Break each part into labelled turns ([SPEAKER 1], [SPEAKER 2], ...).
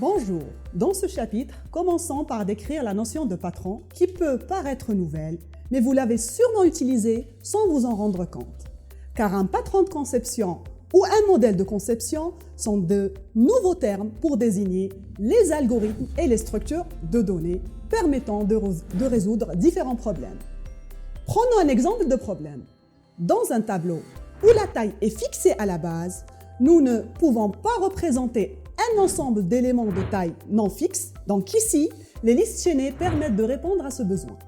[SPEAKER 1] Bonjour, dans ce chapitre, commençons par décrire la notion de patron qui peut paraître nouvelle, mais vous l'avez sûrement utilisée sans vous en rendre compte. Car un patron de conception ou un modèle de conception sont de nouveaux termes pour désigner les algorithmes et les structures de données permettant de résoudre différents problèmes. Prenons un exemple de problème. Dans un tableau où la taille est fixée à la base, nous ne pouvons pas représenter un ensemble d'éléments de taille non fixe. Donc ici, les listes chaînées permettent de répondre à ce besoin.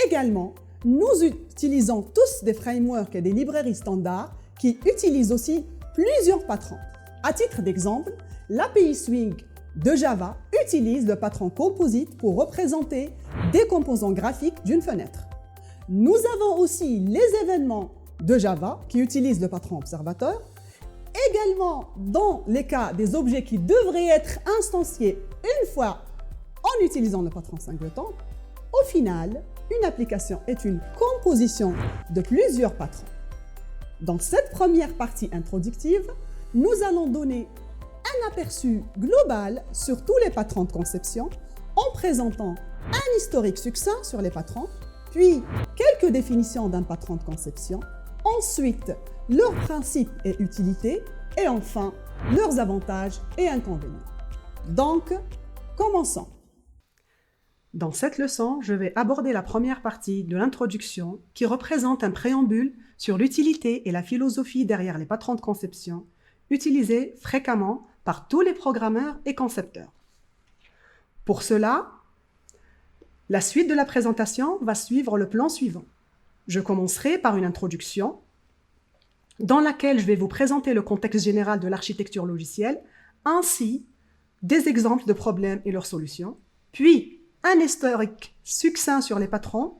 [SPEAKER 1] Également, nous utilisons tous des frameworks et des librairies standards qui utilisent aussi plusieurs patrons. À titre d'exemple, l'API Swing de Java utilise le patron composite pour représenter des composants graphiques d'une fenêtre. Nous avons aussi les événements de Java qui utilisent le patron observateur. Également, dans les cas des objets qui devraient être instanciés une fois en utilisant le patron singleton, au final, une application est une composition de plusieurs patrons. Dans cette première partie introductive, nous allons donner un aperçu global sur tous les patrons de conception en présentant un historique succinct sur les patrons, puis quelques définitions d'un patron de conception, ensuite leurs principes et utilités, et enfin leurs avantages et inconvénients. Donc, commençons. Dans cette leçon, je vais aborder la première partie de l'introduction qui représente un préambule sur l'utilité et la philosophie derrière les patrons de conception utilisés fréquemment par tous les programmeurs et concepteurs. Pour cela, la suite de la présentation va suivre le plan suivant. Je commencerai par une introduction dans laquelle je vais vous présenter le contexte général de l'architecture logicielle, ainsi des exemples de problèmes et leurs solutions, puis un historique succinct sur les patrons.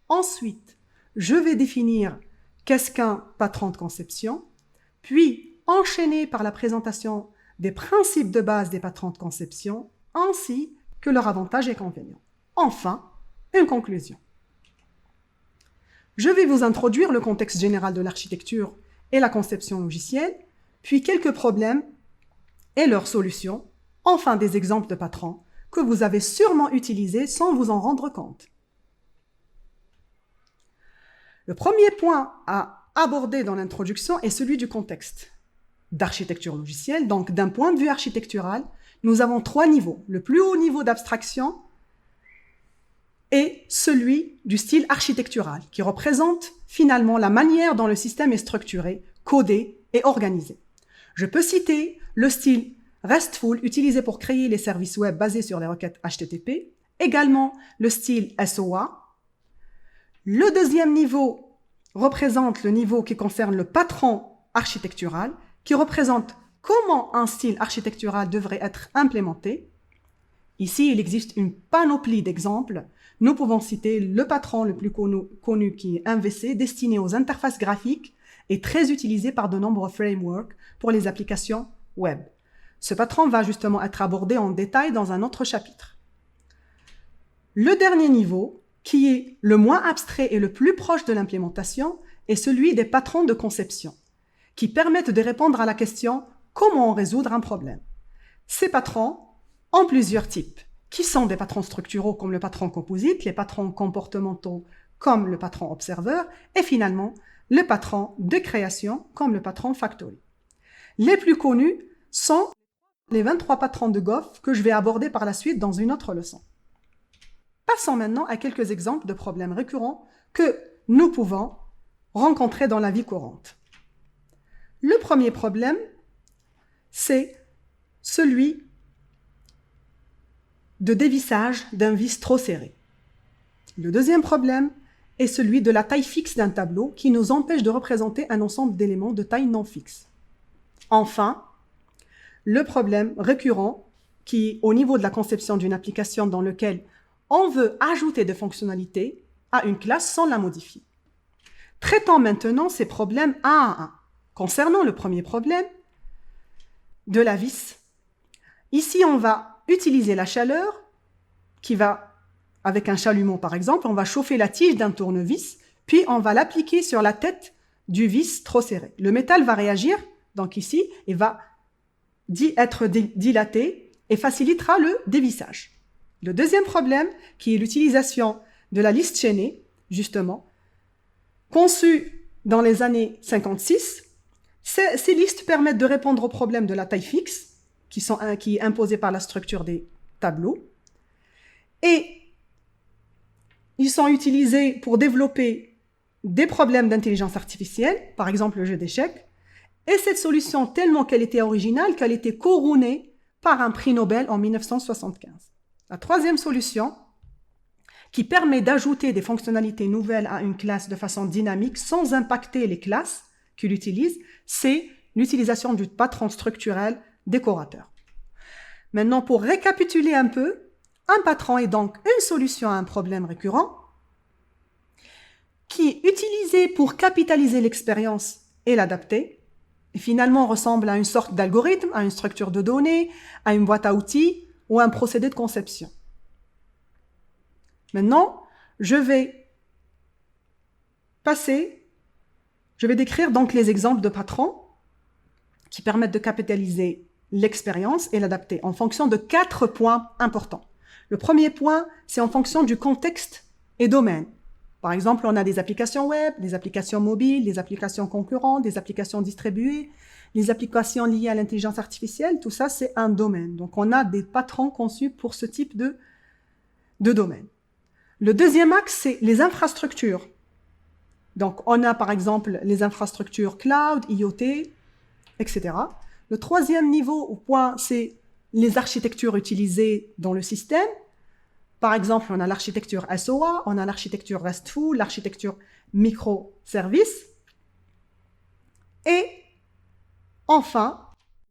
[SPEAKER 1] Ensuite, je vais définir qu'est-ce qu'un patron de conception, puis enchaîner par la présentation des principes de base des patrons de conception, ainsi que leurs avantages et inconvénients. Enfin, une conclusion. Je vais vous introduire le contexte général de l'architecture et la conception logicielle, puis quelques problèmes et leurs solutions, enfin des exemples de patrons que vous avez sûrement utilisés sans vous en rendre compte. Le premier point à aborder dans l'introduction est celui du contexte d'architecture logicielle. Donc, d'un point de vue architectural, nous avons trois niveaux. Le plus haut niveau d'abstraction est celui du style architectural, qui représente finalement la manière dont le système est structuré, codé et organisé. Je peux citer le style RESTful utilisé pour créer les services web basés sur les requêtes HTTP, également le style SOA. Le deuxième niveau représente le niveau qui concerne le patron architectural, qui représente comment un style architectural devrait être implémenté. Ici, il existe une panoplie d'exemples. Nous pouvons citer le patron le plus connu qui est MVC, destiné aux interfaces graphiques et très utilisé par de nombreux frameworks pour les applications web. Ce patron va justement être abordé en détail dans un autre chapitre. Le dernier niveau, qui est le moins abstrait et le plus proche de l'implémentation, est celui des patrons de conception, qui permettent de répondre à la question « Comment résoudre un problème ?» Ces patrons ont plusieurs types, qui sont des patrons structuraux comme le patron composite, les patrons comportementaux comme le patron observeur, et finalement, le patron de création comme le patron factory. Les plus connus sont les 23 patrons de Goff que je vais aborder par la suite dans une autre leçon. Passons maintenant à quelques exemples de problèmes récurrents que nous pouvons rencontrer dans la vie courante. Le premier problème, c'est celui de dévissage d'un vis trop serré. Le deuxième problème est celui de la taille fixe d'un tableau qui nous empêche de représenter un ensemble d'éléments de taille non fixe. Enfin, le problème récurrent qui, au niveau de la conception d'une application dans laquelle on veut ajouter des fonctionnalités à une classe sans la modifier. Traitons maintenant ces problèmes un à un. Concernant le premier problème de la vis, ici on va utiliser la chaleur qui va, avec un chalumeau par exemple, on va chauffer la tige d'un tournevis, puis on va l'appliquer sur la tête du vis trop serré. Le métal va réagir, donc ici, et va être dilaté et facilitera le dévissage. Le deuxième problème, qui est l'utilisation de la liste chaînée, justement, conçue dans les années 56, ces listes permettent de répondre aux problèmes de la taille fixe, qui est imposée par la structure des tableaux, et ils sont utilisés pour développer des problèmes d'intelligence artificielle, par exemple le jeu d'échecs, et cette solution, tellement qu'elle était originale, qu'elle était couronnée par un prix Nobel en 1975. La troisième solution, qui permet d'ajouter des fonctionnalités nouvelles à une classe de façon dynamique sans impacter les classes qu'il utilise, c'est l'utilisation du patron structurel décorateur. Maintenant, pour récapituler un peu, un patron est donc une solution à un problème récurrent qui est utilisé pour capitaliser l'expérience et l'adapter, et finalement ressemble à une sorte d'algorithme, à une structure de données, à une boîte à outils ou à un procédé de conception. Maintenant, je vais décrire donc les exemples de patrons qui permettent de capitaliser l'expérience et l'adapter en fonction de 4 points importants. Le premier point, c'est en fonction du contexte et domaine. Par exemple, on a des applications web, des applications mobiles, des applications concurrentes, des applications distribuées, les applications liées à l'intelligence artificielle, tout ça, c'est un domaine. Donc, on a des patrons conçus pour ce type de domaine. Le deuxième axe, c'est les infrastructures. Donc, on a par exemple les infrastructures cloud, IoT, etc. Le troisième niveau ou point, c'est les architectures utilisées dans le système. Par exemple, on a l'architecture SOA, on a l'architecture RESTful, l'architecture microservice. Et enfin,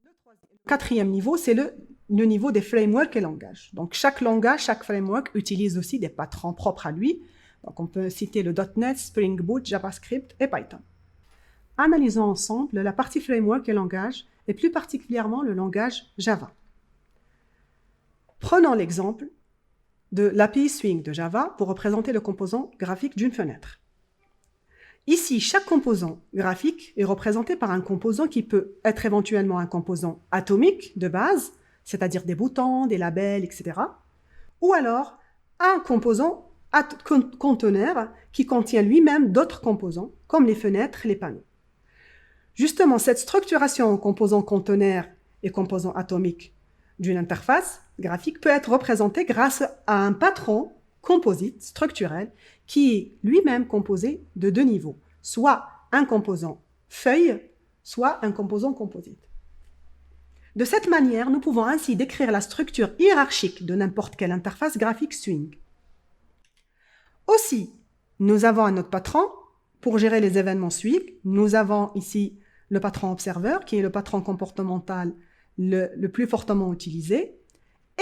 [SPEAKER 1] le quatrième niveau, c'est le niveau des frameworks et langages. Donc, chaque langage, chaque framework utilise aussi des patrons propres à lui. Donc, on peut citer le .NET, Spring Boot, JavaScript et Python. Analysons ensemble la partie framework et langage, et plus particulièrement le langage Java. Prenons l'exemple de l'API Swing de Java pour représenter le composant graphique d'une fenêtre. Ici, chaque composant graphique est représenté par un composant qui peut être éventuellement un composant atomique de base, c'est-à-dire des boutons, des labels, etc. Ou alors un composant conteneur qui contient lui-même d'autres composants, comme les fenêtres, les panneaux. Justement, cette structuration en composants conteneurs et composants atomiques d'une interface graphique peut être représentée grâce à un patron composite structurel qui est lui-même composé de 2 niveaux, soit un composant feuille, soit un composant composite. De cette manière, nous pouvons ainsi décrire la structure hiérarchique de n'importe quelle interface graphique Swing. Aussi, nous avons un autre patron pour gérer les événements Swing. Nous avons ici le patron observeur, qui est le patron comportemental le plus fortement utilisé.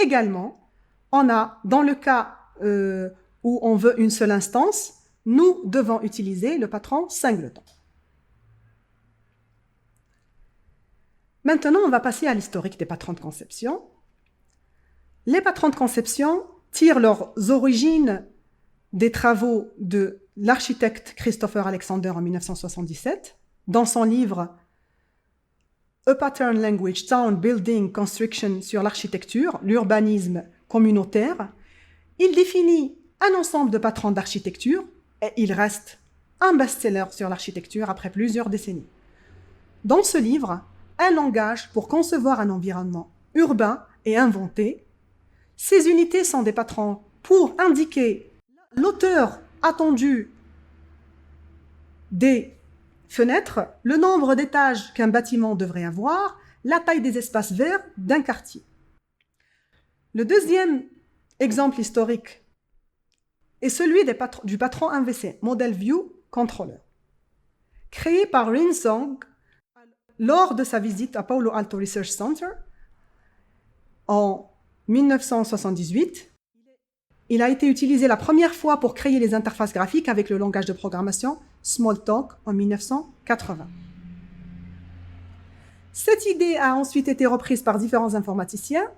[SPEAKER 1] Également, on a, dans le cas où on veut une seule instance, nous devons utiliser le patron singleton. Maintenant, on va passer à l'historique des patrons de conception. Les patrons de conception tirent leurs origines des travaux de l'architecte Christopher Alexander en 1977, dans son livre A Pattern Language, Town Building Construction sur l'architecture, l'urbanisme communautaire. Il définit un ensemble de patrons d'architecture et il reste un best-seller sur l'architecture après plusieurs décennies. Dans ce livre, un langage pour concevoir un environnement urbain et inventé. Ces unités sont des patrons pour indiquer l'auteur attendu des fenêtres, le nombre d'étages qu'un bâtiment devrait avoir, la taille des espaces verts d'un quartier. Le deuxième exemple historique est celui du patron MVC, Model View Controller, créé par Rin Song lors de sa visite à Palo Alto Research Center en 1978. Il a été utilisé la première fois pour créer les interfaces graphiques avec le langage de programmation Smalltalk en 1980. Cette idée a ensuite été reprise par différents informaticiens,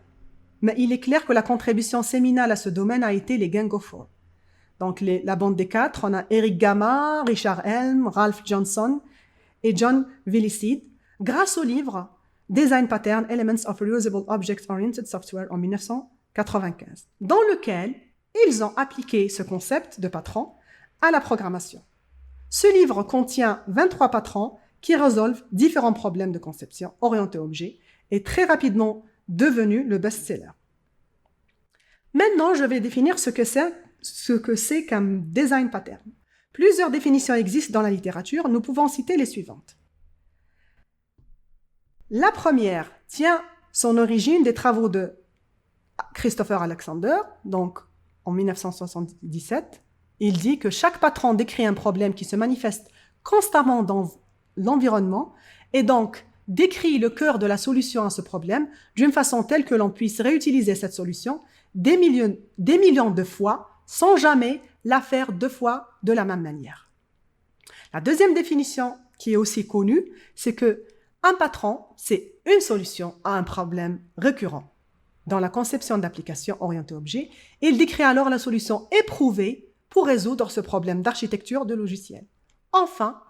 [SPEAKER 1] mais il est clair que la contribution séminale à ce domaine a été les Gang of Four. Donc la bande des 4, on a Eric Gamma, Richard Helm, Ralph Johnson et John Villicide, grâce au livre Design Pattern, Elements of Reusable Object-Oriented Software en 1995, dans lequel ils ont appliqué ce concept de patron à la programmation. Ce livre contient 23 patrons qui résolvent différents problèmes de conception orientés objet et très rapidement devenu le best-seller. Maintenant, je vais définir ce que c'est qu'un design pattern. Plusieurs définitions existent dans la littérature, nous pouvons citer les suivantes. La première tient son origine des travaux de Christopher Alexander, donc en 1977. Il dit que chaque patron décrit un problème qui se manifeste constamment dans l'environnement et donc décrit le cœur de la solution à ce problème d'une façon telle que l'on puisse réutiliser cette solution des millions de fois sans jamais la faire 2 fois de la même manière. La deuxième définition, qui est aussi connue, c'est que un patron, c'est une solution à un problème récurrent. Dans la conception d'applications orientées objet, il décrit alors la solution éprouvée pour résoudre ce problème d'architecture de logiciel. Enfin,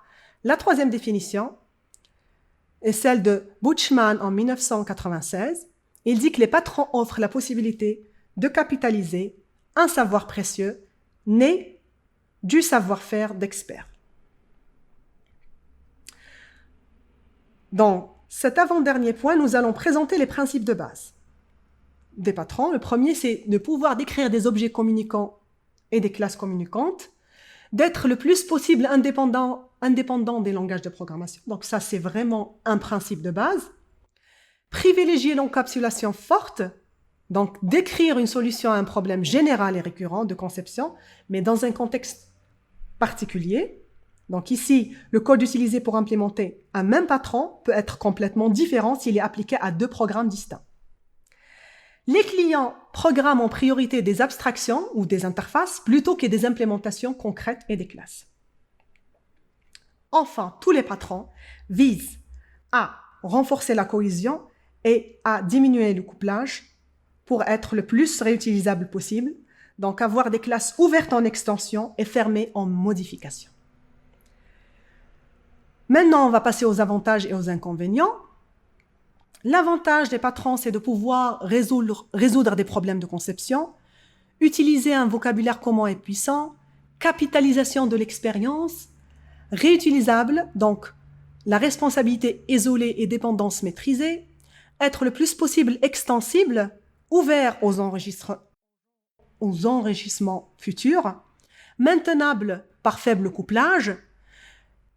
[SPEAKER 1] la troisième définition est celle de Buchman en 1996. Il dit que les patrons offrent la possibilité de capitaliser un savoir précieux né du savoir-faire d'experts. Dans cet avant-dernier point, nous allons présenter les principes de base des patrons. Le premier, c'est de pouvoir décrire des objets communicants et des classes communicantes, d'être le plus possible indépendant des langages de programmation. Donc ça, c'est vraiment un principe de base. Privilégier l'encapsulation forte, donc décrire une solution à un problème général et récurrent de conception, mais dans un contexte particulier. Donc ici, le code utilisé pour implémenter un même patron peut être complètement différent s'il est appliqué à 2 programmes distincts. Les clients programment en priorité des abstractions ou des interfaces plutôt que des implémentations concrètes et des classes. Enfin, tous les patrons visent à renforcer la cohésion et à diminuer le couplage pour être le plus réutilisable possible, donc avoir des classes ouvertes en extension et fermées en modification. Maintenant, on va passer aux avantages et aux inconvénients. L'avantage des patrons, c'est de pouvoir résoudre des problèmes de conception, utiliser un vocabulaire commun et puissant, capitalisation de l'expérience, réutilisable, donc la responsabilité isolée et dépendance maîtrisée, être le plus possible extensible, ouvert aux enrichissements futurs, maintenable par faible couplage.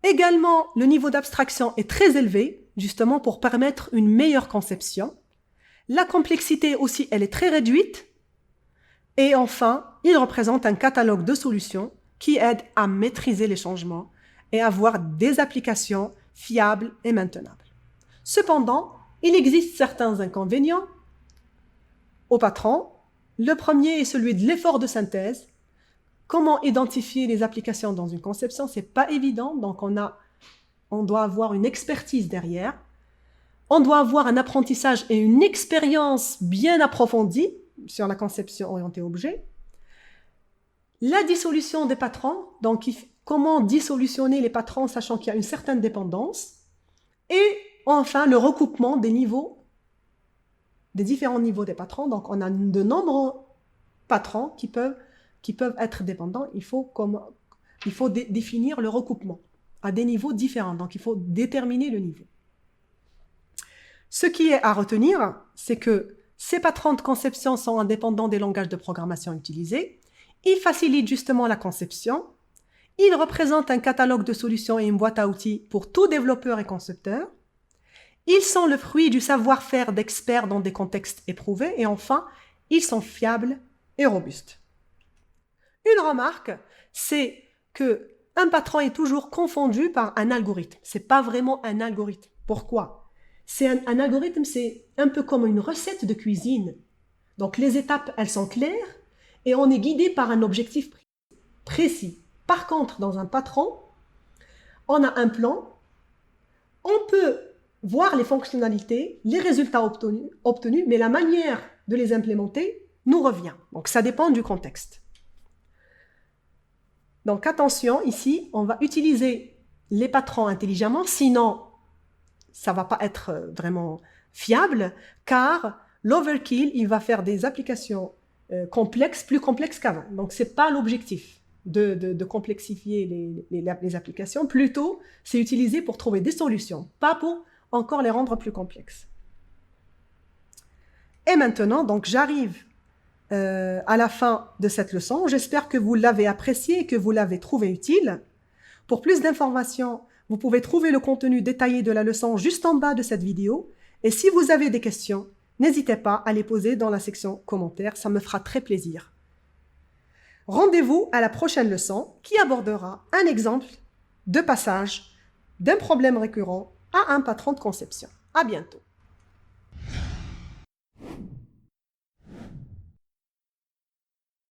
[SPEAKER 1] Également, le niveau d'abstraction est très élevé, justement pour permettre une meilleure conception. La complexité aussi, elle est très réduite. Et enfin, il représente un catalogue de solutions qui aide à maîtriser les changements et à avoir des applications fiables et maintenables. Cependant, il existe certains inconvénients au patron. Le premier est celui de l'effort de synthèse. Comment identifier les applications dans une conception, c'est pas évident, donc on doit avoir une expertise derrière. On doit avoir un apprentissage et une expérience bien approfondie sur la conception orientée objet. La dissolution des patrons, donc comment dissolutionner les patrons sachant qu'il y a une certaine dépendance. Et enfin, le recoupement des différents niveaux des patrons. Donc, on a de nombreux patrons qui peuvent être dépendants. Il faut définir le recoupement à des niveaux différents. Donc, il faut déterminer le niveau. Ce qui est à retenir, c'est que ces patrons de conception sont indépendants des langages de programmation utilisés. Ils facilitent justement la conception. Ils représentent un catalogue de solutions et une boîte à outils pour tout développeur et concepteur. Ils sont le fruit du savoir-faire d'experts dans des contextes éprouvés. Et enfin, ils sont fiables et robustes. Une remarque, c'est que un patron est toujours confondu par un algorithme. Ce n'est pas vraiment un algorithme. Pourquoi ? Un algorithme, c'est un peu comme une recette de cuisine. Donc les étapes, elles sont claires et on est guidé par un objectif précis. Par contre, dans un patron, on a un plan, on peut voir les fonctionnalités, les résultats obtenus, mais la manière de les implémenter nous revient. Donc ça dépend du contexte. Donc attention, ici, on va utiliser les patrons intelligemment, sinon
[SPEAKER 2] ça va pas être vraiment fiable, car l'overkill, il va faire des applications complexes, plus complexes qu'avant. Donc, c'est pas l'objectif de complexifier les applications. Plutôt, c'est utilisé pour trouver des solutions, pas pour encore les rendre plus complexes. Et maintenant, donc, j'arrive à la fin de cette leçon. J'espère que vous l'avez apprécié et que vous l'avez trouvé utile. Pour plus d'informations, vous pouvez trouver le contenu détaillé de la leçon juste en bas de cette vidéo. Et si vous avez des questions, n'hésitez pas à les poser dans la section commentaires, ça me fera très plaisir. Rendez-vous à la prochaine leçon qui abordera un exemple de passage d'un problème récurrent à un patron de conception. À bientôt.